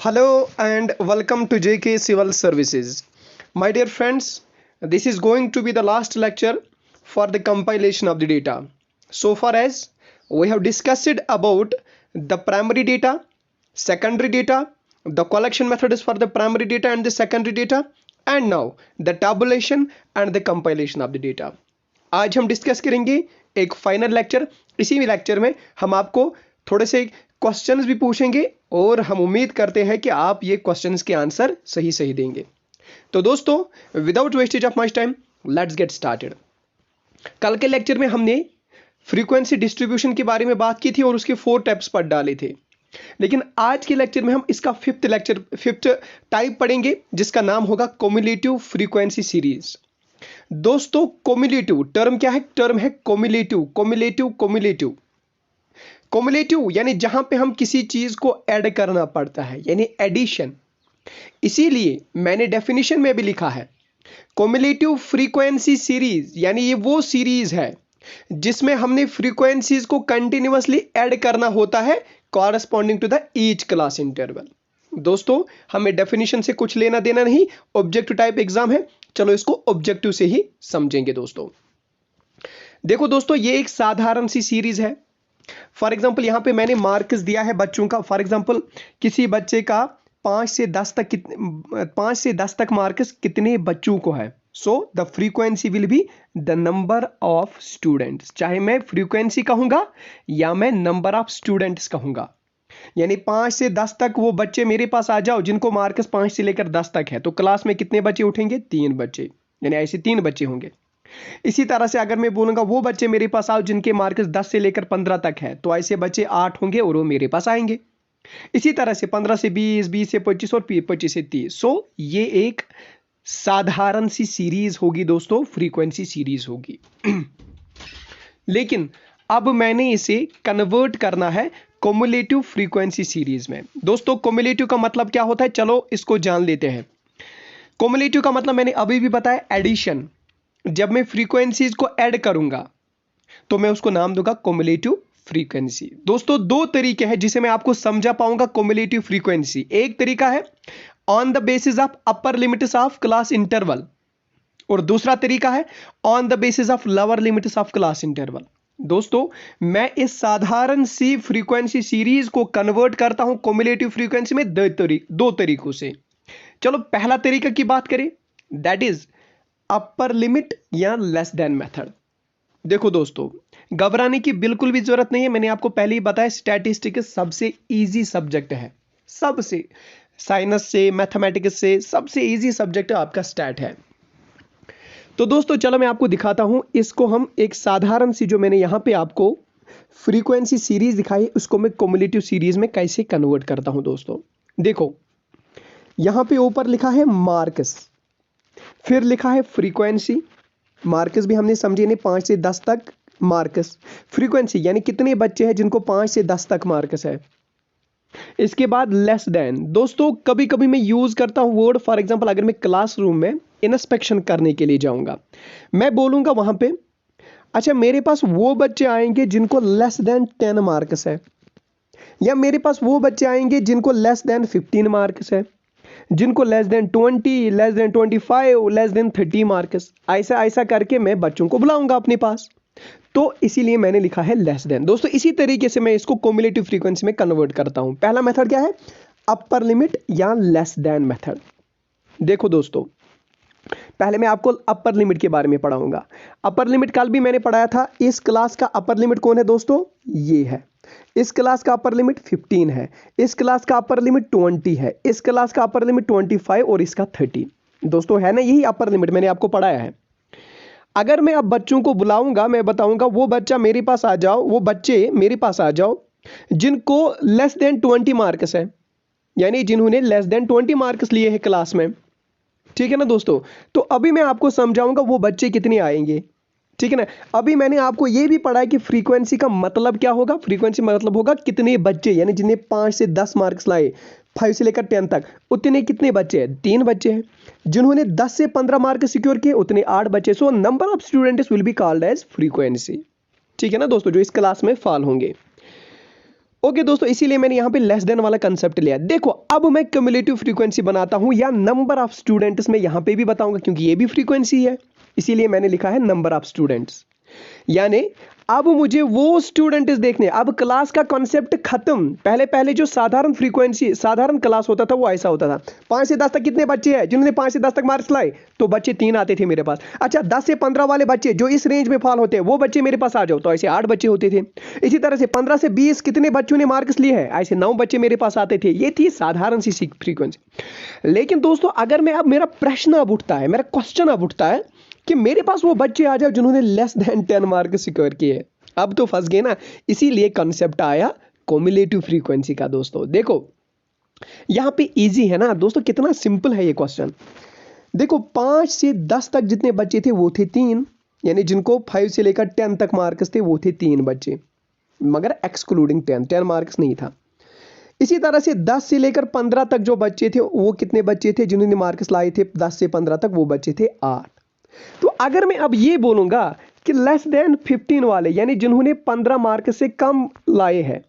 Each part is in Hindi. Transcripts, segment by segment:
Hello and welcome to JK Civil Services. My dear friends, this is going to be the last lecture for the compilation of the data. So far as we have discussed about the primary data, secondary data, the collection methods for the primary data and the secondary data, and now the tabulation and the compilation of the data. आज हम डिस्कस करेंगे एक फाइनल लेक्चर। इसी लेक्चर में हम आपको थोड़े से क्वेश्चंस भी पूछेंगे और हम उम्मीद करते हैं कि आप ये क्वेश्चंस के आंसर सही सही देंगे। तो दोस्तों, without wastage of much time, let's get started. कल के लेक्चर में हमने फ्रीक्वेंसी डिस्ट्रीब्यूशन के बारे में बात की थी और उसके 4 टाइप्स पढ़ डाले थे। लेकिन आज के लेक्चर में हम इसका फिफ्थ टाइप पढ़ेंगे, जिसका नाम होगा क्युमुलेटिव फ्रीक्वेंसी सीरीज। दोस्तों, क्युमुलेटिव टर्म क्या है? टर्म है क्युमुलेटिव यानी जहां पे हम किसी चीज को ऐड करना पड़ता है, यानी एडिशन। इसीलिए मैंने डेफिनेशन में भी लिखा है क्युमुलेटिव फ्रीक्वेंसी सीरीज, यानी ये वो सीरीज है जिसमें हमने फ्रीक्वेंसीज को कंटिन्यूअसली ऐड करना होता है corresponding to the each class interval. दोस्तों, हमें डेफिनेशन से कुछ लेना देना नहीं, ऑब्जेक्टिव टाइप एग्जाम है, चलो इसको ऑब्जेक्टिव से ही समझेंगे। दोस्तों देखो दोस्तों, ये एक साधारण सी सीरीज है। फॉर एग्जाम्पल यहाँ पे मैंने मार्क्स दिया है बच्चों का। फॉर एग्जाम्पल किसी बच्चे का 5 से 10 तक मार्क्स कितने बच्चों को है। So the frequency will be the number of students, चाहे मैं फ्रीक्वेंसी कहूंगा या मैं नंबर ऑफ स्टूडेंट्स कहूंगा। यानी 5 से 10 तक वो बच्चे मेरे पास आ जाओ जिनको मार्क्स 5 से लेकर 10 तक है, तो क्लास में कितने बच्चे उठेंगे? 3 बच्चे, यानी ऐसे 3 बच्चे होंगे। इसी तरह से अगर मैं बोलूंगा वो बच्चे मेरे पास आओ जिनके मार्क्स 10 से लेकर 15 तक है, तो ऐसे बच्चे 8 होंगे और वो मेरे पास आएंगे। इसी तरह से 15 से 20, 20 से 25 और 25 से 30। सो ये एक साधारण सी सीरीज होगी दोस्तों, फ्रीक्वेंसी सीरीज होगी। लेकिन अब मैंने इसे कन्वर्ट करना है क्युमुलेटिव फ्रीक्वेंसी सीरीज में। दोस्तों, क्युमुलेटिव का मतलब क्या होता है, चलो इसको जान लेते हैं। क्युमुलेटिव का मतलब मैंने अभी भी बताया, एडिशन। जब मैं फ्रीक्वेंसीज को ऐड करूंगा तो मैं उसको नाम दूंगा क्युमुलेटिव फ्रीक्वेंसी। दोस्तों, 2 तरीके हैं जिसे मैं आपको समझा पाऊंगा क्युमुलेटिव फ्रीक्वेंसी। एक तरीका है on the basis of upper limits of class interval, और दूसरा तरीका है on the basis of lower limits of class interval. दोस्तों, मैं इस साधारण सी फ्रीक्वेंसी सीरीज को कन्वर्ट करता हूं क्युमुलेटिव फ्रीक्वेंसी में 2 तरीकों से। चलो पहला तरीका की बात करें, दैट इज अपर लिमिट या लेस देन मेथड। देखो दोस्तों, घबराने की बिल्कुल भी जरूरत नहीं है। मैंने आपको पहले ही बताया स्टैटिस्टिक्स सबसे इजी सब्जेक्ट है, सबसे साइंस से मैथमेटिक्स से सबसे इजी सब्जेक्ट आपका स्टैट है। तो दोस्तों चलो मैं आपको दिखाता हूं, इसको हम एक साधारण सी जो मैंने यहां पे आपको फ्रीक्वेंसी सीरीज दिखाई, उसको मैं क्युमुलेटिव सीरीज में कैसे कन्वर्ट करता हूं। दोस्तों देखो, यहां पे ऊपर लिखा है मार्क्स, फिर लिखा है फ्रीक्वेंसी। मार्क्स भी हमने समझे नहीं, 5 से 10 तक मार्क्स। फ्रीक्वेंसी यानी कितने बच्चे हैं जिनको 5 से 10 तक मार्क्स है। इसके बाद लेस देन। दोस्तों कभी कभी मैं यूज करता हूं वर्ड, फॉर एग्जांपल अगर मैं क्लासरूम में इंस्पेक्शन करने के लिए जाऊंगा, मैं बोलूंगा वहां पे, अच्छा मेरे पास वो बच्चे आएंगे जिनको लेस देन 10 मार्क्स है, या मेरे पास वो बच्चे आएंगे जिनको लेस देन 15 मार्क्स है, जिनको less than 20, less than 25, less than 30 marks. ऐसा ऐसा करके मैं बच्चों को बुलाऊंगा अपने पास, तो इसीलिए मैंने लिखा है लेस देन। दोस्तों इसी तरीके से मैं इसको क्युमुलेटिव फ्रीक्वेंसी में कन्वर्ट करता हूं। पहला मेथड क्या है? अपर लिमिट या लेस देन मेथड। देखो दोस्तों, पहले मैं आपको अपर लिमिट के बारे में पढ़ाऊंगा। अपर लिमिट कल भी मैंने पढ़ाया था। इस क्लास का अपर लिमिट कौन है दोस्तों? ये है। इस क्लास का अपर लिमिट 15 है, इस क्लास का अपर लिमिट 20 है, इस क्लास का अपर लिमिट 25 और इसका 30। दोस्तों है ना, यही अपर लिमिट मैंने आपको पढ़ाया है। अगर मैं अब बच्चों को बुलाऊंगा, मैं बताऊंगा वो बच्चा मेरे पास आ जाओ, वो बच्चे मेरे पास आ जाओ जिनको लेस देन 20 मार्क्स है, यानी जिन्होंने लेस देन 20 मार्क्स लिए हैं क्लास में। ठीक है ना दोस्तों? तो अभी मैं आपको समझाऊंगा वो बच्चे कितने आएंगे। ठीक है ना? अभी मैंने आपको यह भी पढ़ा है कि फ्रीक्वेंसी का मतलब क्या होगा। फ्रीक्वेंसी मतलब होगा कितने बच्चे, यानी जिन्हें 5 से 10 मार्क्स लाए, 5 से लेकर 10 तक, उतने कितने बच्चे हैं? 3 बच्चे हैं। जिन्होंने 10 से 15 मार्क सिक्योर किए उतने 8 बच्चे। So number of students will be called as frequency. ठीक है ना दोस्तों, जो इस क्लास में फॉल होंगे। ओके दोस्तों, इसीलिए मैंने यहाँ पे लेस देन वाला कंसेप्ट लिया। देखो अब मैं क्यूमुलेटिव फ्रीक्वेंसी बनाता हूँ या नंबर ऑफ स्टूडेंट्स में यहाँ पे भी बताऊंगा, क्योंकि ये भी फ्रीक्वेंसी है, इसीलिए मैंने लिखा है नंबर ऑफ स्टूडेंट्स। यानी अब मुझे वो स्टूडेंट्स देखने, अब क्लास का कॉन्सेप्ट खत्म। पहले पहले जो साधारण फ्रीक्वेंसी, साधारण क्लास होता था वो ऐसा होता था, 5 से 10 तक कितने बच्चे हैं, जिन्होंने 5 से 10 तक मार्क्स लाए तो बच्चे 3 आते थे मेरे पास। अच्छा 10 से 15 वाले बच्चे जो इस रेंज में फॉल होते हैं वो बच्चे मेरे पास आ जाओ, तो ऐसे 8 बच्चे होते थे। इसी तरह से 15 से 20 कितने बच्चों ने मार्क्स लिए हैं, ऐसे 9 बच्चे मेरे पास आते थे। ये थी साधारण सी फ्रीक्वेंसी। लेकिन दोस्तों अगर मैं अब, मेरा प्रश्न अब उठता है, मेरा क्वेश्चन अब उठता है कि मेरे पास वो बच्चे आ जाओ जिन्होंने लेस देन 10 मार्क्स सिक्योर किए। अब तो फंस गए ना, इसीलिए कॉन्सेप्ट आया क्युमुलेटिव फ्रीक्वेंसी का। दोस्तों देखो यहां पे इजी है ना दोस्तों, कितना सिंपल है ये क्वेश्चन। देखो 5 से 10 तक जितने बच्चे थे वो थे 3, यानी जिनको 5 से लेकर 10 तक मार्क्स थे वो थे 3 बच्चे, मगर एक्सक्लूडिंग 10 मार्क्स नहीं था। इसी तरह से 10 से लेकर 15 तक जो बच्चे थे वो कितने बच्चे थे, जिन्होंने मार्क्स लाए थे 10 से 15 तक, वो बच्चे थे 8। तो अगर मैं अब ये बोलूंगा कि लेस देन 15 वाले, यानी जिन्होंने 15 मार्क से कम लाए हैं,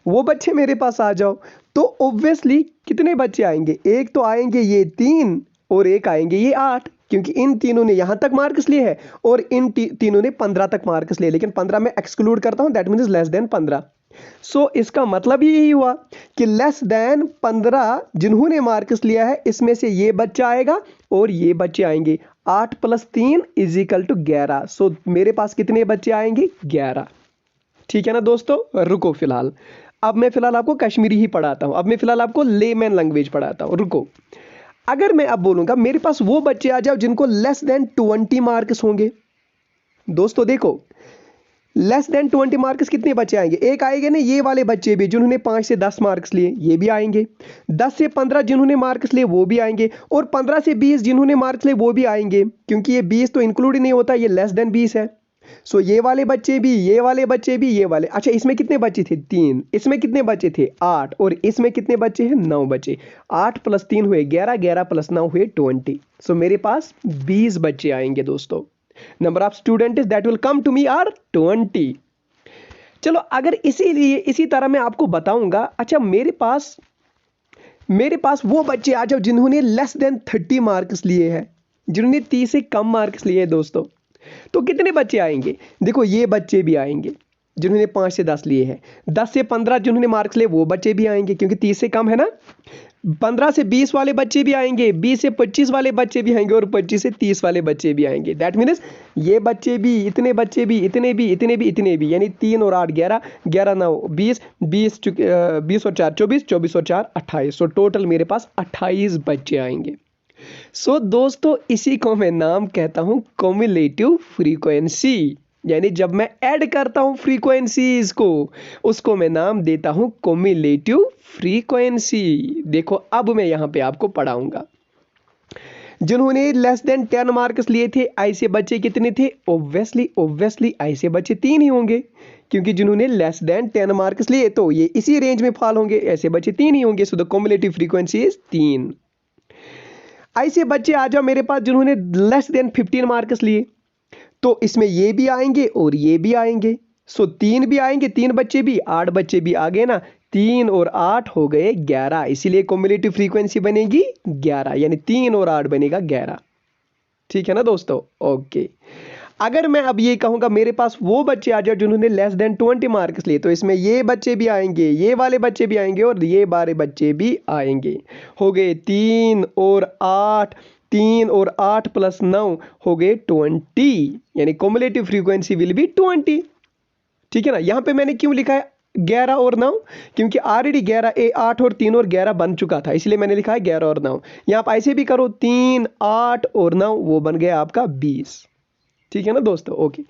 वो बच्चे मेरे पास आ जाओ, तो ऑब्वियसली कितने बच्चे आएंगे, एक तो आएंगे ये 3 और एक आएंगे ये 8, क्योंकि इन तीनों ने यहां तक मार्क्स लिए हैं और इन तीनों ने 15 तक मार्क्स लिए, लेकिन 15 में एक्सक्लूड करता हूं, दैट मीन्स लेस देन 15। सो इसका मतलब यही हुआ कि लेस देन 15 जिन्होंने मार्क्स लिया है, इसमें से ये बच्चा आएगा और ये बच्चे आएंगे। 8 + 3 = 11। सो मेरे पास कितने बच्चे आएंगे, 11। ठीक है ना दोस्तों, रुको फिलहाल, अब मैं फिलहाल आपको कश्मीरी ही पढ़ाता हूं, अब मैं फिलहाल आपको लेमैन लैंग्वेज पढ़ाता हूं, रुको। अगर मैं अब बोलूंगा मेरे पास वो बच्चे आ जाओ जिनको लेस देन 20 मार्क्स होंगे। दोस्तों देखो लेस देन 20 मार्क्स कितने बच्चे आएंगे, एक आएंगे ना ये वाले बच्चे भी जिन्होंने 5 से 10 मार्क्स लिए, ये भी आएंगे। 10 से 15 जिन्होंने मार्क्स लिए वो भी आएंगे, और 15 से 20 जिन्होंने मार्क्स लिए वो भी आएंगे, क्योंकि ये 20 तो इंक्लूड ही नहीं होता, ये लेस देन 20 है। सो ये वाले बच्चे भी, ये वाले बच्चे भी, ये वाले। अच्छा इसमें कितने बच्चे थे, 3, इसमें कितने बच्चे थे, 8, और इसमें कितने बच्चे हैं, 9 बच्चे। 8 + 3 हुए 11, 11 + 9 हुए 20। सो मेरे पास 20 बच्चे आएंगे दोस्तों। Number of students that will come to me are 20। चलो अगर इसीलिए इसी तरह मैं आपको बताऊंगा, अच्छा मेरे पास वो बच्चे आ जाओ जिन्होंने लेस देन 30 मार्क्स लिए हैं, जिन्होंने 30 से कम मार्क्स लिए हैं दोस्तों, तो कितने बच्चे आएंगे, देखो ये बच्चे भी आएंगे जिन्होंने 5 से 10 लिए हैं। 10 से 15 जिन्होंने मार्क्स लिए वो बच्चे भी आएंगे, क्योंकि 30 से कम है ना। 15 से 20 वाले बच्चे भी आएंगे, 20 से 25 वाले बच्चे भी आएंगे, और 25 से 30 वाले बच्चे भी आएंगे। दैट मीन्स ये बच्चे भी, इतने बच्चे भी, इतने भी, इतने भी, इतने भी, यानी 3 और 8 11, 11 9 20, 20 और 4 24, 24 और 4 28। सो टोटल मेरे पास 28 बच्चे आएंगे। सो दोस्तों इसी को मैं नाम कहता हूं क्युमुलेटिव फ्रीक्वेंसी, यानी जब मैं ऐड करता हूं फ्रीक्वेंसीज को, उसको मैं नाम देता हूं क्युमुलेटिव फ्रीक्वेंसी। देखो अब मैं यहां पे आपको पढ़ाऊंगा, जिन्होंने लेस देन 10 मार्क्स लिए थे ऐसे बच्चे कितने थे, ऑब्वियसली ऐसे बच्चे 3 ही होंगे, क्योंकि जिन्होंने लेस देन 10 मार्क्स लिए तो ये इसी रेंज में फॉल होंगे, ऐसे बच्चे 3 ही होंगे। So the cumulative frequency is 3। ऐसे बच्चे आ जाओ मेरे पास जिन्होंने लेस देन 15 मार्क्स लिए, तो इसमें ये भी आएंगे और ये भी आएंगे। सो 3 भी आएंगे, 3 बच्चे भी, 8 बच्चे भी आ गए ना, 3 और 8 हो गए 11, इसीलिए क्युमुलेटिव फ्रीक्वेंसी बनेगी 11, यानी 3 और 8 बनेगा 11। ठीक है ना दोस्तों, ओके। अगर मैं अब ये कहूंगा मेरे पास वो बच्चे आ जाओ जिन्होंने लेस देन 20 मार्क्स लिए, तो इसमें ये बच्चे भी आएंगे, ये वाले बच्चे भी आएंगे, और ये वाले बच्चे भी आएंगे। हो गए 3 और 8, 3 और 8 + 9 हो गए 20, यानी क्युमुलेटिव फ्रीक्वेंसी विल बी 20। ठीक है ना, यहां पे मैंने क्यों लिखा है 11 और 9, क्योंकि ऑलरेडी 11 8 और 3 और 11 बन चुका था, इसलिए मैंने लिखा है 11 और 9। यहां आप ऐसे भी करो, 3 8 और 9 वो बन गया आपका 20। ठीक है ना दोस्तों, ओके।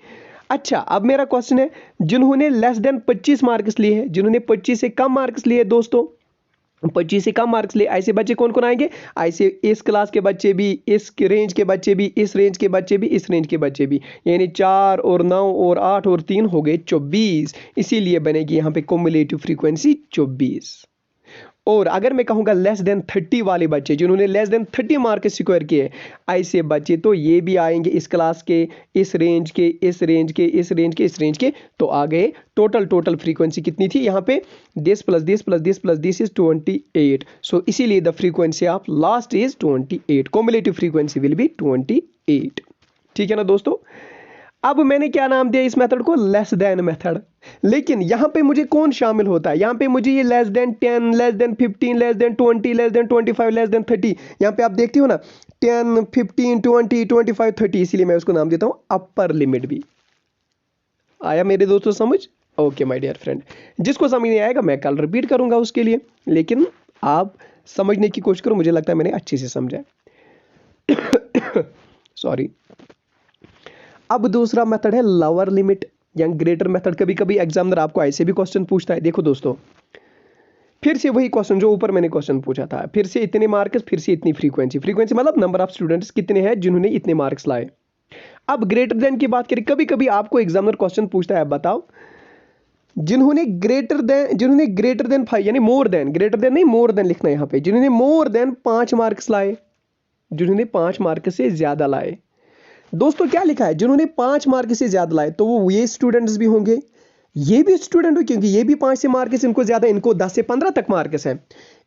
अच्छा अब मेरा क्वेश्चन है, जिन्होंने लेस देन 25 मार्क्स लिए हैं, जिन्होंने 25 से कम मार्क्स लिए दोस्तों, 25 से कम मार्क्स लिए, ऐसे बच्चे कौन कौन आएंगे, ऐसे इस क्लास के बच्चे भी, इस रेंज के बच्चे भी, इस रेंज के बच्चे भी, इस रेंज के बच्चे भी, यानी 4 और 9 और 8 और 3 हो गए 24, इसीलिए बनेगी यहाँ पे क्युमुलेटिव फ्रीक्वेंसी 24। और अगर मैं कहूँगा लेस देन 30 वाले बच्चे जिन्होंने लेस देन 30 मार्क स्कोर किए, ऐसे बच्चे तो ये भी आएंगे इस क्लास के, इस रेंज के, इस रेंज के, इस रेंज के, इस रेंज के, तो आ गए। टोटल फ्रीक्वेंसी कितनी थी यहाँ पे, this plus this plus this plus this is 28। सो इसीलिए the frequency of last is 28, cumulative frequency will be 28। ठीक है ना दोस्तों। अब मैंने क्या नाम दिया इस मेथड को, लेस देन मेथड। लेकिन यहां पे मुझे कौन शामिल होता है, यहां पे मुझे ये less than 10, less than 15, less than 20, less than 25, less than 30, यहां पे आप देखते हो ना 10, 15, 20, 25, 30, इसीलिए मैं उसको नाम देता हूं अपर लिमिट भी। आया मेरे दोस्तों समझ? ओके माय डियर फ्रेंड, जिसको समझ नहीं आएगा मैं कल रिपीट करूंगा उसके लिए, लेकिन आप समझने की कोशिश करो, मुझे लगता है मैंने अच्छे से समझा। सॉरी। अब दूसरा मेथड है लोअर लिमिट या ग्रेटर मेथड। कभी कभी एग्जामिनर आपको ऐसे भी क्वेश्चन पूछता है। देखो दोस्तों, फिर से वही क्वेश्चन जो ऊपर मैंने क्वेश्चन पूछा था, फिर से इतने मार्क्स, फिर से इतनी फ्रीक्वेंसी, फ्रीक्वेंसी मतलब नंबर ऑफ स्टूडेंट्स कितने हैं जिन्होंने इतने मार्क्स लाए। अब ग्रेटर देन की बात करें, कभी कभी आपको एग्जामिनर क्वेश्चन पूछता है, बताओ जिन्होंने ग्रेटर देन 5 यानी मोर देन, ग्रेटर देन नहीं मोर देन लिखना है यहाँ पे, जिन्होंने मोर देन 5 मार्क्स लाए, जिन्होंने 5 मार्क से ज्यादा लाए। दोस्तों क्या लिखा है, जिन्होंने 5 मार्क से ज्यादा लाए, तो वो ये स्टूडेंट्स भी होंगे, ये भी स्टूडेंट हो, क्योंकि ये भी 5 से मार्क्स इनको ज्यादा, इनको 10 से 15 तक मार्क्स है,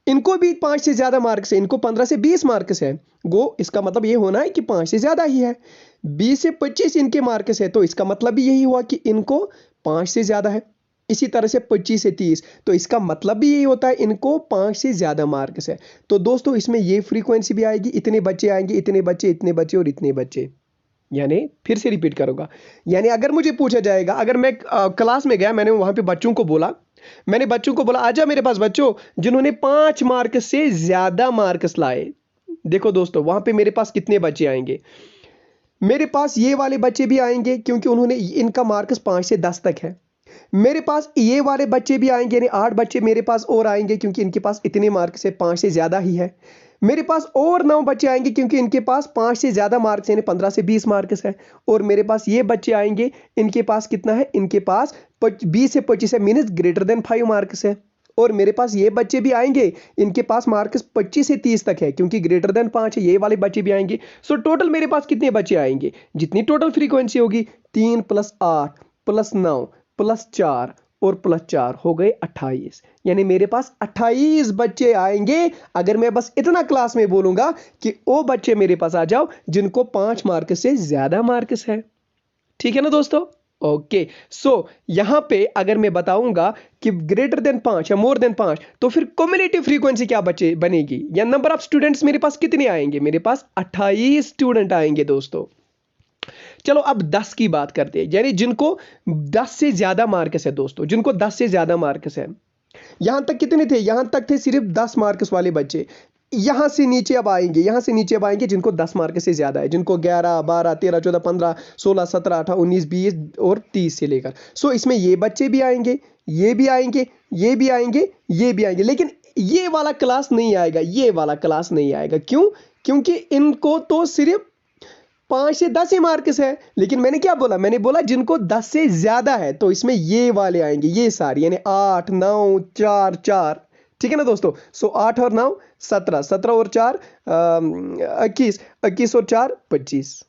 इनको भी 5 से ज्यादा मार्क्स है, इनको 15 से 20 मार्क्स है। गो इसका मतलब ये होना है कि 5 से ज्यादा ही है। 20 से 25 इनके मार्क्स है, तो इसका मतलब भी यही हुआ कि इनको 5 से ज्यादा है। इसी तरह से 25 से 30, तो इसका मतलब भी यही होता है इनको 5 से ज्यादा मार्क्स है। तो दोस्तों इसमें ये फ्रीक्वेंसी भी आएगी, इतने बच्चे आएंगे, इतने बच्चे, इतने बच्चे और इतने बच्चे। यानी फिर से रिपीट करूंगा, यानी अगर मुझे पूछा जाएगा, अगर मैं क्लास में गया, मैंने वहां पे बच्चों को बोला, मैंने बच्चों को बोला आजा मेरे पास बच्चों जिन्होंने 5 मार्क्स से ज्यादा मार्क्स लाए। देखो दोस्तों वहां पे मेरे पास कितने बच्चे आएंगे, मेरे पास ये वाले बच्चे भी आएंगे क्योंकि उन्होंने, इनका मार्क्स 5 से 10 तक है। मेरे पास ये वाले बच्चे भी आएंगे, यानी 8 बच्चे मेरे पास और आएंगे क्योंकि इनके पास इतने मार्क्स है, 5 से ज्यादा ही है। मेरे पास और 9 बच्चे आएंगे क्योंकि इनके पास 5 से ज्यादा मार्क्स यानी 15 से 20 मार्क्स है। और मेरे पास ये बच्चे आएंगे, इनके पास कितना है, इनके पास 20 से 25 है, मीनस ग्रेटर देन 5 मार्क्स है। और मेरे पास ये बच्चे भी आएंगे, इनके पास मार्क्स 25 से 30 तक है क्योंकि ग्रेटर देन 5 है, ये वाले बच्चे भी आएंगे। सो टोटल मेरे पास कितने बच्चे आएंगे, जितनी टोटल फ्रीक्वेंसी होगी 3 + 8 + 9 + 4 और +4 हो गए 28, यानी मेरे पास 28 बच्चे आएंगे अगर मैं बस इतना क्लास में बोलूंगा कि ओ बच्चे मेरे पास आ जाओ जिनको 5 मार्क से ज्यादा मार्क्स है। ठीक है ना दोस्तों। ओके, सो यहां पे अगर मैं बताऊंगा कि ग्रेटर देन 5 या मोर देन 5, तो फिर कम्युलेटिव फ्रीक्वेंसी क्या बचे बनेगी, या नंबर ऑफ स्टूडेंट्स मेरे पास कितने आएंगे, मेरे पास 28 स्टूडेंट आएंगे दोस्तों। चलो अब 10 की बात करते हैं, यानी जिनको 10 से ज्यादा मार्क्स है दोस्तों, जिनको 10 से ज्यादा मार्क्स है। यहां तक कितने थे, यहां तक थे सिर्फ 10 मार्क्स वाले बच्चे। यहां से नीचे अब आएंगे, यहां से नीचे अब आएंगे जिनको 10 मार्क्स से ज्यादा है, जिनको 11, 12, 13, 14, 15, 16, 17, 18, 19, 20 और 30 से लेकर। सो इसमें ये बच्चे भी आएंगे, ये भी आएंगे, ये भी आएंगे, ये भी आएंगे, लेकिन ये वाला क्लास नहीं आएगा, ये वाला क्लास नहीं आएगा। क्यों? क्योंकि इनको तो सिर्फ 5 से 10 ही मार्क्स है। लेकिन मैंने क्या बोला, मैंने बोला जिनको 10 से ज्यादा है, तो इसमें ये वाले आएंगे, ये सारे, यानी 8, 9, 4, 4। ठीक है ना दोस्तों। सो 8 और 9 17, 17 और 4 21, 21 और 4 25,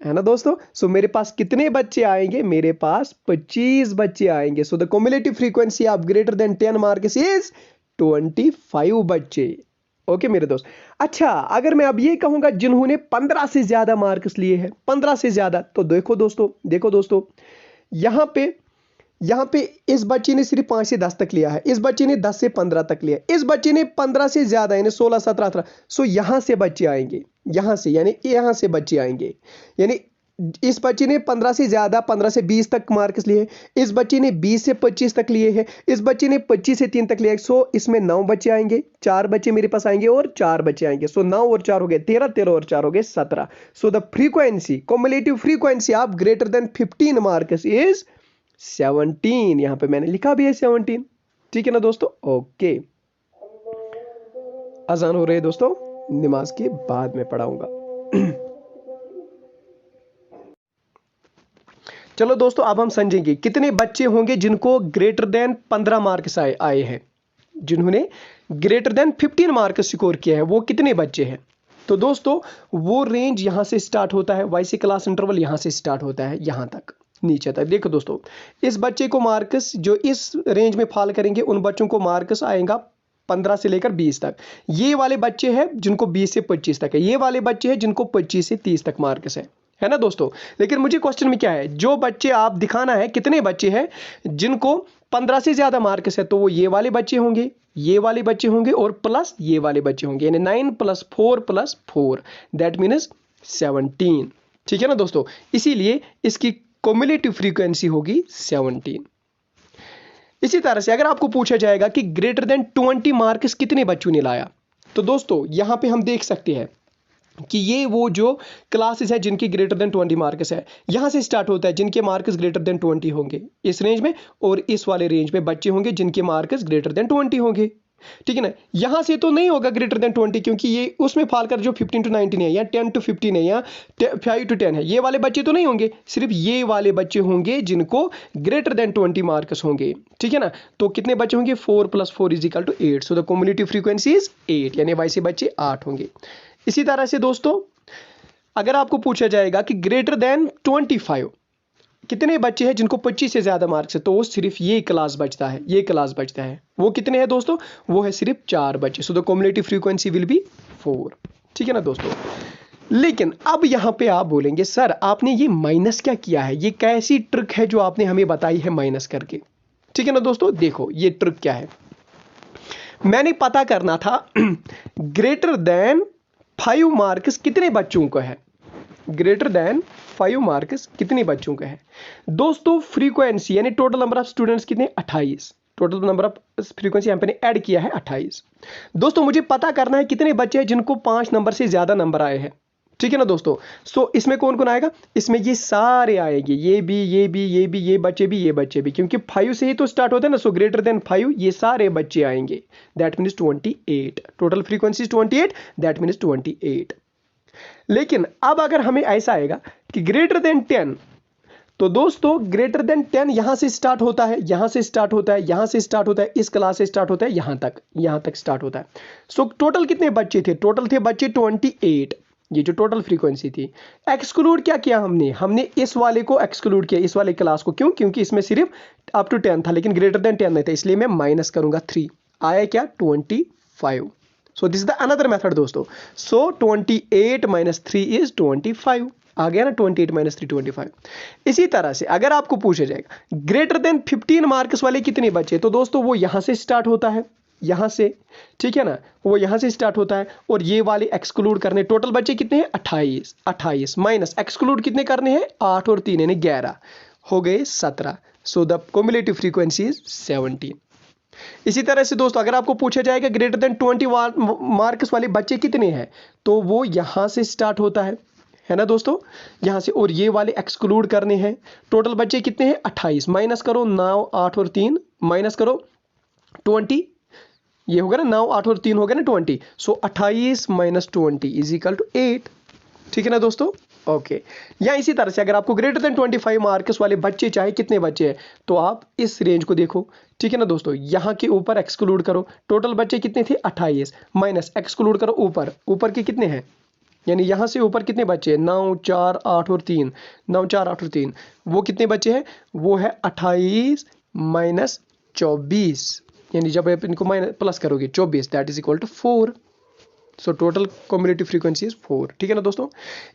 है ना दोस्तों। सो मेरे पास कितने बच्चे आएंगे, मेरे पास 25 बच्चे आएंगे। So the cumulative frequency of greater than 10 marks is 25 बच्चे। ओके मेरे दोस्त। अच्छा, अगर मैं अब ये कहूंगा जिन्होंने 15 से ज्यादा मार्क्स लिए हैं, 15 से ज्यादा, तो देखो दोस्तों यहां पे इस बच्चे ने सिर्फ 5 से 10 तक लिया है, इस बच्चे ने 10 से 15 तक लिया, इस बच्चे ने 15 से ज्यादा यानी 16, 17, 18। सो यहां से बच्चे आएंगे, यहां से, यानी यहां से बच्चे आएंगे, यानी इस बच्चे ने 15 से ज्यादा 15 से 20 तक मार्क्स लिए, इस बच्चे ने 20 से 25 तक लिए हैं, इस बच्चे ने 25 से 3 तक लिया है। सो इसमें 9 बच्चे आएंगे, 4 बच्चे मेरे पास आएंगे और 4 बच्चे आएंगे। सो 9 और 4 हो गए 13, 13 और 4 हो गए 17। So the frequency, cumulative frequency of greater than 15 marks is 17। यहां पे मैंने लिखा भी है 17। ठीक है ना दोस्तों। ओके, अजान हो रही है दोस्तों, नमाज के बाद में पढ़ाऊंगा। चलो दोस्तों अब हम समझेंगे कितने बच्चे होंगे जिनको ग्रेटर देन 15 मार्क्स आए हैं। जिन्होंने ग्रेटर देन 15 मार्क्स स्कोर किया है वो कितने बच्चे हैं? तो दोस्तों वो रेंज यहां से स्टार्ट होता है, वाईसी क्लास इंटरवल यहां से स्टार्ट होता है यहां तक नीचे तक। देखो दोस्तों, इस बच्चे को मार्क्स जो इस रेंज में फॉल करेंगे उन बच्चों को मार्क्स आएगा 15 से लेकर 20 तक। ये वाले बच्चे हैं जिनको 20 से 25 तक है, ये वाले बच्चे हैं जिनको 25 से 30 तक मार्क्स है ना दोस्तों। लेकिन मुझे क्वेश्चन में क्या है, जो बच्चे आप दिखाना है कितने बच्चे हैं जिनको 15 से ज्यादा मार्क्स है, तो वो ये वाले बच्चे होंगे, ये वाले बच्चे होंगे और प्लस ये वाले बच्चे होंगे, यानी 9 + 4 + 4 दैट मीन्स 17। ठीक है ना दोस्तों, इसीलिए इसकी क्युमुलेटिव फ्रीक्वेंसी होगी 17। इसी तरह से अगर आपको पूछा जाएगा कि ग्रेटर देन 20 मार्क्स कितने बच्चों ने लाया, तो दोस्तों यहां पे हम देख सकते हैं कि ये वो जो क्लासेस है जिनकी ग्रेटर देन 20 मार्क्स है, यहां से स्टार्ट होता है जिनके मार्क्स ग्रेटर देन 20 होंगे इस रेंज में, और इस वाले रेंज में बच्चे होंगे जिनके मार्क्स ग्रेटर देन 20 होंगे। ठीक है ना, यहां से तो नहीं होगा ग्रेटर देन 20 क्योंकि ये उसमें फाल कर जो 15 to 19 है या 10 to 15 है या 5 to 10 है, ये वाले बच्चे तो नहीं होंगे, सिर्फ ये वाले बच्चे होंगे जिनको ग्रेटर देन 20 मार्क्स होंगे। ठीक है ना, तो कितने बच्चे होंगे? 4 + 4 = 8, so the cumulative frequency is 8, यानी वैसे बच्चे 8 होंगे। इसी तरह से दोस्तों अगर आपको पूछा जाएगा कि ग्रेटर देन 25 कितने बच्चे हैं जिनको 25 से ज्यादा मार्क्स है, तो वो सिर्फ ये क्लास बचता है, ये क्लास बचता है। वो कितने हैं दोस्तों? वो है सिर्फ 4 बच्चे, so the cumulative frequency will be 4। ठीक है ना दोस्तों, लेकिन अब यहां पे आप बोलेंगे सर आपने ये माइनस क्या किया है, ये कैसी ट्रिक है जो आपने हमें बताई है माइनस करके। ठीक है ना दोस्तों, देखो ये ट्रिक क्या है, मैंने पता करना था ग्रेटर देन 5 मार्क्स कितने बच्चों को है, ग्रेटर देन 5 मार्क्स कितने बच्चों का है। दोस्तों फ्रीक्वेंसी यानी टोटल नंबर ऑफ स्टूडेंट्स कितने? 28, टोटल नंबर ऑफ फ्रीक्वेंसी यहां पे ऐड किया है 28। दोस्तों मुझे पता करना है कितने बच्चे हैं जिनको 5 नंबर से ज्यादा नंबर आए हैं। ठीक है ना दोस्तों, सो इसमें कौन कौन आएगा? इसमें ये सारे आएंगे, ये भी, ये भी, ये भी, ये बच्चे भी, ये बच्चे भी, क्योंकि 5 से ही तो स्टार्ट होता है ना, सो ग्रेटर देन 5 ये सारे बच्चे आएंगे, that means 28। Total frequency 28, that means 28। लेकिन अब अगर हमें ऐसा आएगा कि ग्रेटर देन 10, तो दोस्तों ग्रेटर देन 10 यहां से स्टार्ट होता है, यहां से स्टार्ट होता है, यहां से स्टार्ट होता है, इस क्लास से स्टार्ट होता है, यहां तक स्टार्ट होता है। सो टोटल कितने बच्चे थे? टोटल थे बच्चे 28, ये जो टोटल फ्रीक्वेंसी थी। एक्सक्लूड क्या किया हमने इस वाले को एक्सक्लूड किया, इस वाले क्लास को। क्यों? क्योंकि इसमें सिर्फ अप टू 10 था लेकिन ग्रेटर देन 10 नहीं था, इसलिए मैं माइनस करूंगा 3, आया क्या? 25। So this is the another method दोस्तों। सो 28 - 3 इज 25, आ गया ना, 28 - 3 25। इसी तरह से अगर आपको पूछा जाएगा ग्रेटर देन 15 मार्क्स वाले कितने बचे, तो दोस्तों वो यहां से स्टार्ट होता है, यहां से, ठीक है ना, वो यहां से स्टार्ट होता है और ये वाले एक्सक्लूड करने। टोटल बच्चे कितने हैं? 28 माइनस एक्सक्लूड कितने करने हैं? 8 और 3 यानी 11, हो गए 17। So the cumulative frequency is 17। इसी तरह से दोस्तों अगर आपको पूछा जाएगा ग्रेटर देन 20 मार्क्स वाले बच्चे कितने हैं, तो वो यहां से स्टार्ट होता है ना दोस्तों, यहां से, और ये वाले एक्सक्लूड करने हैं। टोटल बच्चे कितने हैं? 28, माइनस करो 9, 8 और 3, माइनस करो 20, ये होगा ना 9, 8 और 3 हो गया ना 20। सो 28 - 20 = 8। ठीक है ना दोस्तों, ओके। या इसी तरह से अगर आपको ग्रेटर देन 25 मार्क्स वाले बच्चे चाहे कितने बच्चे हैं, तो आप इस रेंज को देखो। ठीक है ना दोस्तों, यहां के ऊपर एक्सक्लूड करो, टोटल बच्चे कितने थे? 28, माइनस एक्सक्लूड करो ऊपर के कितने हैं, यानी यहां से ऊपर कितने बच्चे हैं? 9, 4, 8 और 3, 9, 4, 8 और 3, वो कितने बच्चे हैं? वो है 28 - 24, यानी जब आप इनको माइनस प्लस करोगे 24, that is equal to 4। So total cumulative frequency is 4। ठीक है ना दोस्तों,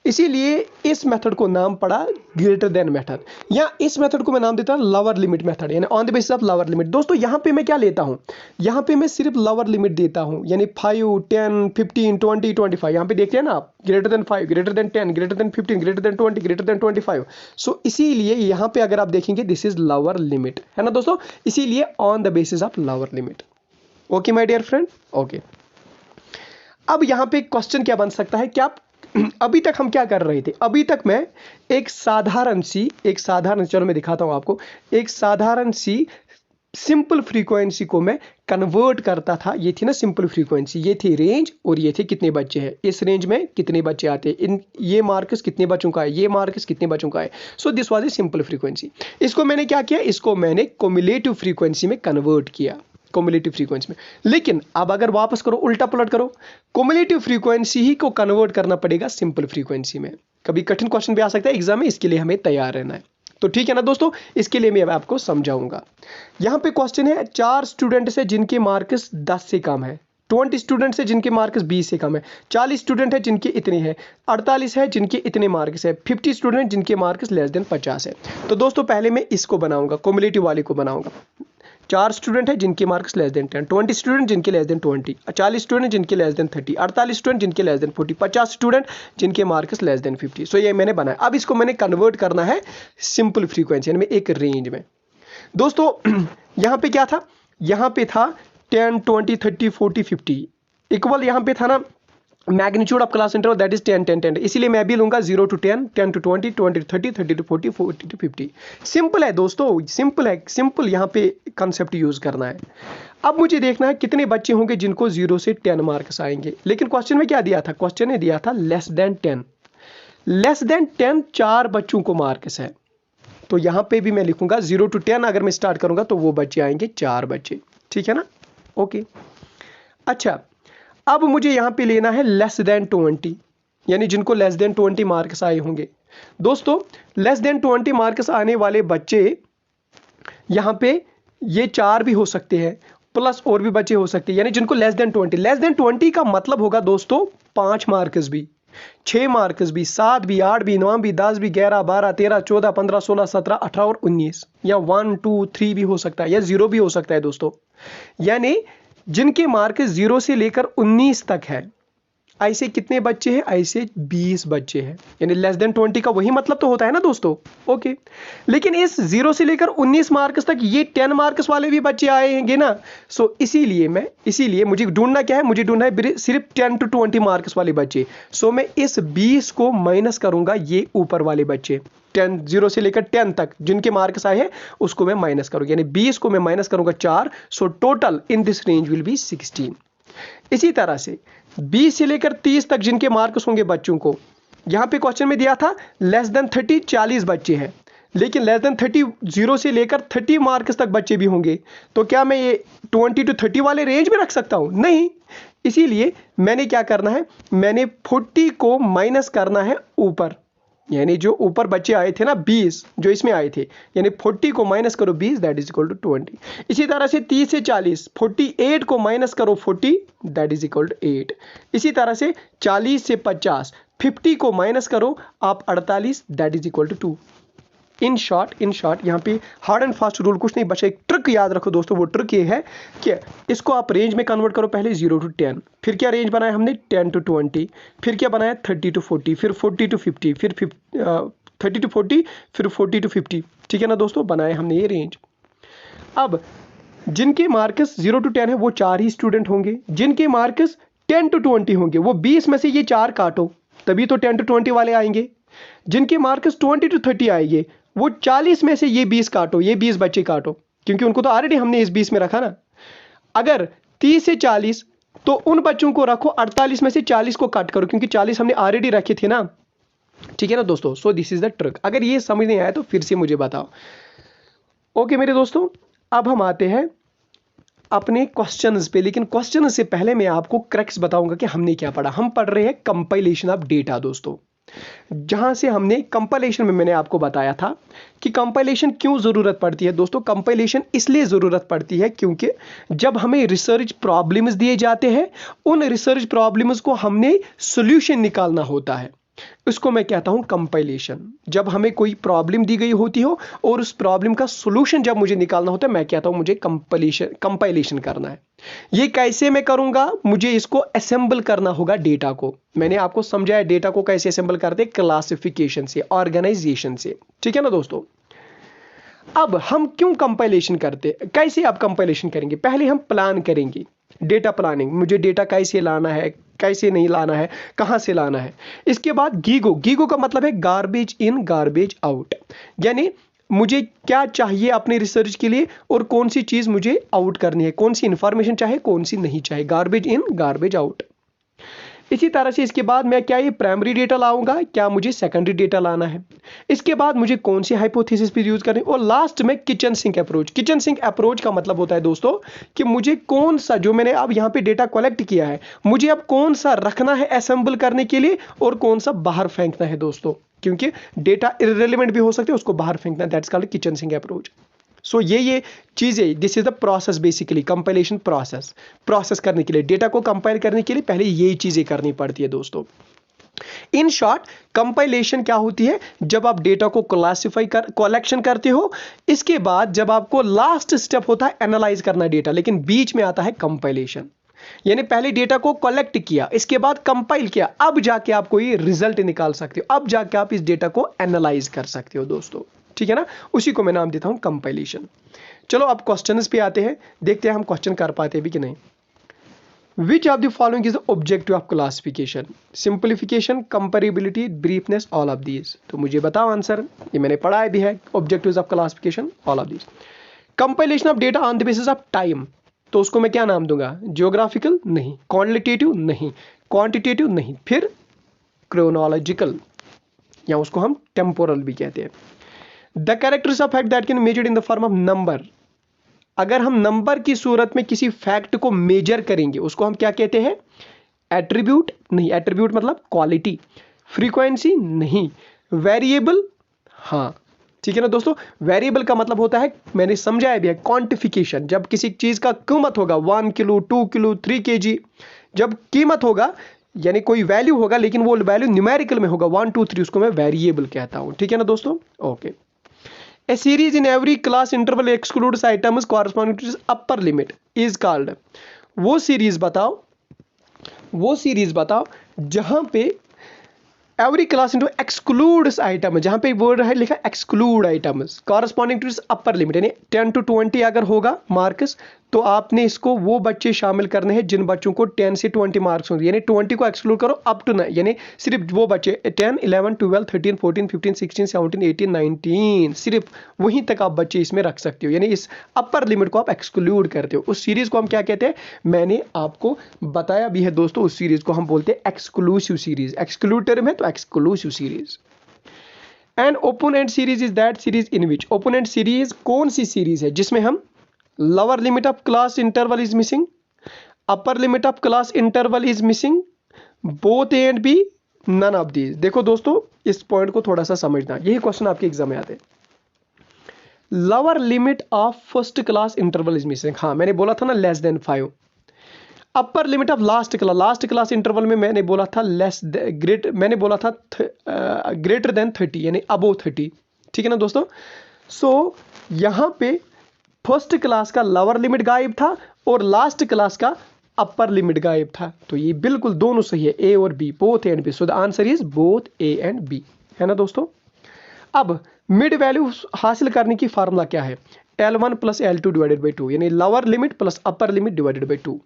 इसीलिए इस मेथड को नाम पड़ा ग्रेटर देन मेथड, या इस मेथड को मैं नाम देता हूं लोअर लिमिट मेथड, यानी on the basis of lower limit. दोस्तों यहां पे मैं क्या लेता हूं? यहां पे मैं सिर्फ लोअर लिमिट देता हूं, यानी 5, 10, 15, 20, 25। यहां पे देखते हैं ना आप, greater than 5, greater than 10, greater than 15, greater than 20, greater than 25। सो इसीलिए यहां पे अगर आप देखेंगे दिस इज लोअर लिमिट, है ना दोस्तों, इसीलिए on the basis of lower limit. Okay my dear friend, okay. अब यहां पे क्वेश्चन क्या बन सकता है कि आप अभी तक हम क्या कर रहे थे? अभी तक मैं एक साधारण चलो मैं दिखाता हूं आपको, एक साधारण सी सिंपल फ्रीक्वेंसी को मैं कन्वर्ट करता था। ये थी ना सिंपल फ्रीक्वेंसी, ये थी रेंज, और ये थे कितने बच्चे हैं, इस रेंज में कितने बच्चे आते हैं, इन ये मार्क्स कितने बच्चों का है, ये मार्क्स कितने बच्चों का है। So this was a simple frequency. इसको मैंने क्या किया? इसको मैंने क्युमुलेटिव फ्रीक्वेंसी में कन्वर्ट किया। क्युमुलेटिव फ्रीक्वेंसी में। लेकिन अब अगर वापस करो, उल्टा पलट करो, क्युमुलेटिव फ्रीक्वेंसी ही को कन्वर्ट करना पड़ेगा सिंपल फ्रीक्वेंसी में। कभी कठिन क्वेश्चन भी आ सकता है एग्जाम में, इसके लिए हमें तैयार रहना है। तो ठीक है ना दोस्तों, इसके लिए मैं आपको समझाऊंगा। यहाँ पे क्वेश्चन है 4 स्टूडेंट्स है जिनके मार्क्स 10 से कम है, 20 स्टूडेंट्स है जिनके मार्क्स 20 से कम है, 40 स्टूडेंट है जिनके इतने हैं, 48 है जिनके इतने मार्क्स है, 50 स्टूडेंट जिनके मार्क्स लेस देन 50 है। तो दोस्तों पहले मैं इसको बनाऊंगा, क्युमुलेटिव वाले को बनाऊंगा। 4 स्टूडेंट है जिनके मार्क्स लेस देन 10, 20 स्टूडेंट जिनके लेस देन 20, 40 स्टूडेंट जिनके लेस देन 30, 48 स्टूडेंट जिनके लेस देन 40, 50 स्टूडेंट जिनके मार्क्स लेस देन 50। सो ये मैंने बनाया। अब इसको मैंने कन्वर्ट करना है सिंपल फ्रीक्वेंसी यानी एक रेंज में। दोस्तों यहाँ पे क्या था, यहाँ पे था 10, 20, 30, 40, 50 इक्वल, यहाँ पे था ना magnitude of class interval that is 10, 10, 10। इसीलिए मैं भी लूंगा 0 to 10, 10 to 20, 20 to 30, 30 to 40, 40 to 50। Simple है दोस्तों, सिंपल है, सिंपल यहाँ पे कंसेप्ट यूज करना है। अब मुझे देखना है कितने बच्चे होंगे जिनको 0 से 10 मार्क्स आएंगे। लेकिन क्वेश्चन में क्या दिया था, क्वेश्चन ने दिया था लेस देन 10, लेस देन 10 4 बच्चों को मार्क्स है। तो यहाँ पे भी मैं लिखूंगा 0 to 10 अगर मैं स्टार्ट करूंगा तो वो बच्चे आएंगे 4 बच्चे, ठीक है ना। ओके अच्छा, अब मुझे यहां पे लेना है लेस देन 20 यानी जिनको लेस देन 20 मार्क्स आए होंगे। दोस्तों लेस देन 20 मार्क्स आने वाले बच्चे यहां पे ये 4 भी हो सकते हैं प्लस और भी बच्चे हो सकते हैं, यानी जिनको लेस देन 20 का मतलब होगा दोस्तों 5 मार्क्स भी, 6 मार्क्स भी, 7 भी, 8 भी, 9 भी, 10 भी, 11, 12, 13, 14, 15, 16, 17, 18 और 19, या 1, 2, 3 भी हो सकता है, या 0 भी हो सकता है दोस्तों। यानी जिनके मार्क्स 0 से लेकर 19 तक है, ऐसे कितने बच्चे हैं, ऐसे 20 बच्चे हैं। यानी लेस देन 20 का वही मतलब तो होता है ना दोस्तों। ओके, लेकिन इस 0 से लेकर 19 मार्क्स तक ये 10 मार्क्स वाले भी बच्चे आएंगे ना। सो इसीलिए मुझे ढूंढना क्या है, मुझे ढूंढना है सिर्फ 10 to 20 मार्क्स वाले बच्चे। सो मैं इस 20 को माइनस करूंगा ये ऊपर वाले बच्चे, 0 से लेकर 10 तक जिनके मार्क्स आए हैं उसको मैं माइनस करूंगा, यानी 20 को मैं माइनस करूंगा 4। So total in this range will be 16। इसी तरह से 20 से लेकर 30 तक जिनके मार्क्स होंगे बच्चों को, यहां पे क्वेश्चन में दिया था लेस देन 30 40 बच्चे हैं, लेकिन लेस देन 30 0 से लेकर 30 मार्क्स तक बच्चे भी होंगे। तो क्या मैं ये 20 to 30 वाले रेंज में रख सकता हूं? नहीं। इसीलिए मैंने क्या करना है, मैंने 40 को माइनस करना है ऊपर, यानी जो ऊपर बच्चे आए थे ना 20 जो इसमें आए थे, यानी 40 को माइनस करो 20 दैट इज इक्वल टू 20। इसी तरह से 30 से 40 48 को माइनस करो 40 दैट इज इक्वल टू 8। इसी तरह से 40 से 50 50 को माइनस करो आप 48 that is equal to 2। In short यहाँ पे हार्ड एंड फास्ट रूल कुछ नहीं बचा, एक ट्रिक याद रखो दोस्तों। वो ट्रिक ये है कि इसको आप रेंज में कन्वर्ट करो, पहले 0 to 10, फिर क्या रेंज बनाया हमने 10 to 20, फिर क्या बनाया 30 to 40, फिर 40 to 50, फिर 30 to 40, फिर 40 to 50, ठीक है ना दोस्तों, बनाया हमने ये रेंज। अब जिनके मार्क्स 0 to 10 है वो 4 ही स्टूडेंट होंगे, जिनके मार्क्स 10 to 20 होंगे वो 20 में से ये 4 काटो तभी तो 10 to 20 वाले आएंगे। जिनके मार्क्स 20 to 30 आएंगे वो 40 में से ये 20 काटो, ये 20 बच्चे काटो, क्योंकि उनको तो ऑलरेडी हमने इस 20 में रखा ना। अगर 30 से 40 तो उन बच्चों को रखो, 48 में से 40 को काट करो क्योंकि 40 हमने ऑलरेडी रखे थे ना, ठीक है ना दोस्तों। So this is the trick. अगर ये समझ नहीं आया तो फिर से मुझे बताओ। ओके मेरे दोस्तों, अब हम आते हैं अपने क्वेश्चंस पे, लेकिन क्वेश्चन से पहले मैं आपको क्रैक्स बताऊंगा कि हमने क्या पढ़ा। हम पढ़ रहे हैं कंपाइलेशन ऑफ डेटा दोस्तों, जहां से हमने कंपाइलेशन में मैंने आपको बताया था कि कंपाइलेशन क्यों जरूरत पड़ती है दोस्तों। कंपाइलेशन इसलिए जरूरत पड़ती है क्योंकि जब हमें रिसर्च प्रॉब्लम्स दिए जाते हैं, उन रिसर्च प्रॉब्लम्स को हमने सॉल्यूशन निकालना होता है, इसको मैं कहता हूं कंपाइलेशन। जब हमें कोई प्रॉब्लम दी गई होती हो और उस प्रॉब्लम का सॉल्यूशन जब मुझे निकालना होता है, मैं कहता हूं मुझे कंपाइलेशन करना है। ये कैसे मैं करूंगा, मुझे इसको असेंबल करना होगा डेटा को। मैंने आपको समझाया डेटा को कैसे असेंबल करते हैं, क्लासिफिकेशन से, ऑर्गेनाइजेशन से, ठीक है ना दोस्तों। अब हम क्यों कंपाइलेशन करते, कैसे आप कंपाइलेशन करेंगे, पहले हम प्लान करेंगे, डेटा प्लानिंग, मुझे डेटा कैसे लाना है, कैसे नहीं लाना है, कहां से लाना है। इसके बाद गीगो का मतलब है गार्बेज इन गार्बेज आउट, यानी मुझे क्या चाहिए अपने रिसर्च के लिए और कौन सी चीज मुझे आउट करनी है, कौन सी इंफॉर्मेशन चाहे कौन सी नहीं चाहे, गार्बेज इन गार्बेज आउट। इसी तरह से इसके बाद मैं क्या ये प्राइमरी डेटा लाऊंगा, क्या मुझे सेकेंडरी डेटा लाना है, इसके बाद मुझे कौन सी हाइपोथेसिस पे यूज करनी, और लास्ट में kitchen sink approach. Kitchen sink approach का मतलब होता है दोस्तों कि मुझे कौन सा, जो मैंने अब यहाँ पे डेटा कलेक्ट किया है, मुझे अब कौन सा रखना है असेंबल करने के लिए और कौन सा बाहर फेंकना है दोस्तों, क्योंकि डेटा इररिलेवेंट भी हो सकते हैं, उसको बाहर फेंकना, that's called kitchen sink approach. So ये चीज़ें, this is the process basically, compilation process करने के लिए, डेटा को कंपाइल करने के लिए पहले यही चीज़ें करनी पड़ती है दोस्तों। इन शॉर्ट कंपाइलेशन क्या होती है, जब आप डेटा को कलेक्शन करते हो, इसके बाद जब आपको लास्ट स्टेप होता है एनालाइज करना डेटा, लेकिन बीच में आता है कंपाइलेशन। यानी पहले डेटा को कलेक्ट किया, इसके बाद कंपाइल किया, अब जाके आप कोई रिजल्ट निकाल सकते हो, अब जाके आप इस डेटा को एनालाइज कर सकते हो दोस्तों, ठीक है ना। उसी को मैं नाम देता हूं कंपाइलेशन। चलो अब क्वेश्चंस पे आते हैं, देखते हैं हम क्वेश्चन कर पाते भी कि नहीं। Which of the following is the objective of classification, simplification, comparability, briefness, all of these. तो मुझे बताओ आंसर, ये मैंने पढ़ाया भी है, objectives of classification, all of these. Compilation of data on the basis of time, तो उसको मैं क्या नाम दूंगा, जियोग्राफिकल नहीं, क्वालिटेटिव नहीं, क्वांटिटेटिव नहीं, फिर क्रोनोलॉजिकल, या उसको हम टेम्पोरल भी कहते हैं। The characters of fact that can measured in the form of number, अगर हम नंबर की सूरत में किसी फैक्ट को मेजर करेंगे उसको हम क्या कहते हैं, एट्रीब्यूट नहीं, एट्रीब्यूट मतलब क्वालिटी, फ्रीक्वेंसी नहीं, वेरिएबल, हाँ ठीक है ना दोस्तों। वेरिएबल का मतलब होता है, मैंने समझाया भी है, क्वांटिफिकेशन, जब किसी चीज का कीमत होगा 1 किलो 2 किलो 3 kg, जब कीमत होगा यानी कोई वैल्यू होगा, लेकिन वो वैल्यू न्यूमेरिकल में होगा 1 2 3, उसको मैं वेरिएबल कहता हूं, ठीक है ना दोस्तों। Okay. A series in every class interval excludes items corresponding to upper limit is called, वो सीरीज बताओ जहां पे every class into excludes item, जहां पे वर्ड है लिखा exclude items corresponding to upper limit, यानी 10 to 20 अगर होगा मार्क्स, तो आपने इसको वो बच्चे शामिल करने हैं जिन बच्चों को 10 से 20 मार्क्स होंगे, यानी 20 को एक्सक्लूड करो अप टू 9, यानी सिर्फ वो बच्चे 10 11 12 13 14 15 16 17 18 19, सिर्फ वहीं तक आप बच्चे इसमें रख सकते हो, यानी इस अपर लिमिट को आप एक्सक्लूड करते हो। उस सीरीज को हम क्या कहते हैं, मैंने आपको बताया भी है दोस्तों, उस सीरीज को हम बोलते हैं एक्सक्लूसिव सीरीज। एक्सक्लूड टर्म है तो exclusive series. And open and series is that series in which, open and series कौन सी सीरीज है जिसमें हम lower limit of class interval is missing, upper limit of class interval is missing, both A and B, none of these। देखो दोस्तों इस पॉइंट को थोड़ा सा समझना, यही क्वेश्चन आपके एग्जाम में आते हैं। lower limit of first class interval is missing, हाँ मैंने बोला था ना less than 5। Upper limit of last class interval में मैंने बोला था मैंने बोला था ग्रेटर देन 30, यानी अबोव 30, ठीक है ना दोस्तों। सो यहां पे फर्स्ट क्लास का लोअर लिमिट गायब था और लास्ट क्लास का अपर लिमिट गायब था, तो ये बिल्कुल दोनों सही है, ए और B, both A and B. So the answer is both A and B, है ना दोस्तों। अब मिड वैल्यू हासिल करने की फार्मूला क्या है, L1 plus L2 divided by 2, यानी lower limit plus upper limit divided by 2।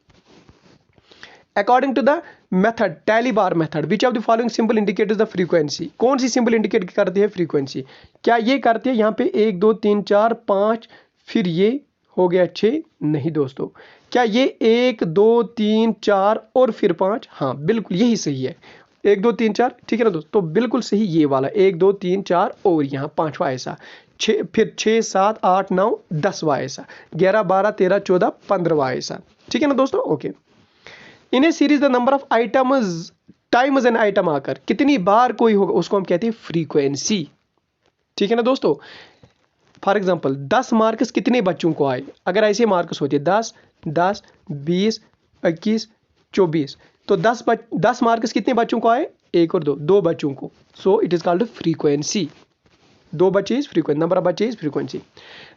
According to the method tally bar method, which of the following symbol indicates the frequency, कौन सी सिंबल इंडिकेट करती है फ्रीक्वेंसी, क्या ये करती है यहाँ पे 1 2 3 4 5, फिर ये हो गया 6, नहीं दोस्तों। क्या ये 1 2 3 4 और फिर 5, हाँ बिल्कुल यही सही है, 1 2 3 4, ठीक है ना दोस्तों, तो बिल्कुल सही ये वाला 1 2 3 4 और यहाँ 5वां ऐसा, 6 फिर 6 7 8 9 10वां ऐसा, 11 12 13 14 15वां ऐसा, ठीक है ना दोस्तों। Okay. In A series the number of items times an item आकर, कितनी बार कोई होगा उसको हम कहते हैं फ्रीक्वेंसी, ठीक है ना दोस्तों। फॉर एग्जाम्पल 10 मार्क्स कितने बच्चों को आए, अगर ऐसे मार्क्स होते 10 10 20 21 24, तो 10 मार्क्स कितने बच्चों को आए, 1 और 2 बच्चों को, so it is called frequency. 2 बच्चे इज फ्रीक्वेंसी, नंबर ऑफ बच्चे is frequency.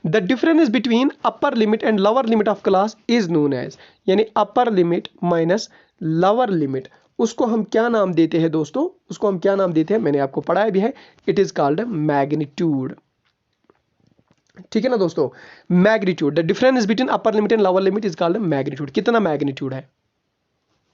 The difference between upper limit and lower limit of class is known as, यानी upper limit minus lower limit, उसको हम क्या नाम देते हैं दोस्तों, उसको हम क्या नाम देते हैं, मैंने आपको पढ़ाया भी है, इट इज कॉल्ड मैग्नीट्यूड, ठीक है ना दोस्तों। Magnitude, the difference between upper limit and lower limit is called magnitude, कितना मैग्नीट्यूड है,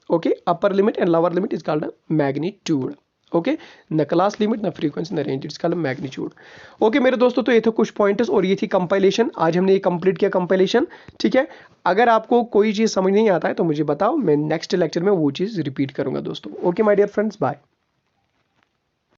okay, upper limit and lower limit is called magnitude. Okay, न क्लास लिमिट, न फ्रीक्वेंसी, न range, it's called magnitude. Okay मेरे दोस्तों, तो ये थे कुछ पॉइंटर्स और ये थी कंपाइलेशन। आज हमने ये कंप्लीट किया कंपाइलेशन, ठीक है। अगर आपको कोई चीज़ समझ नहीं आता है तो मुझे बताओ, मैं नेक्स्ट लेक्चर में वो चीज़ रिपीट करूंगा दोस्तों। Okay my dear friends, bye.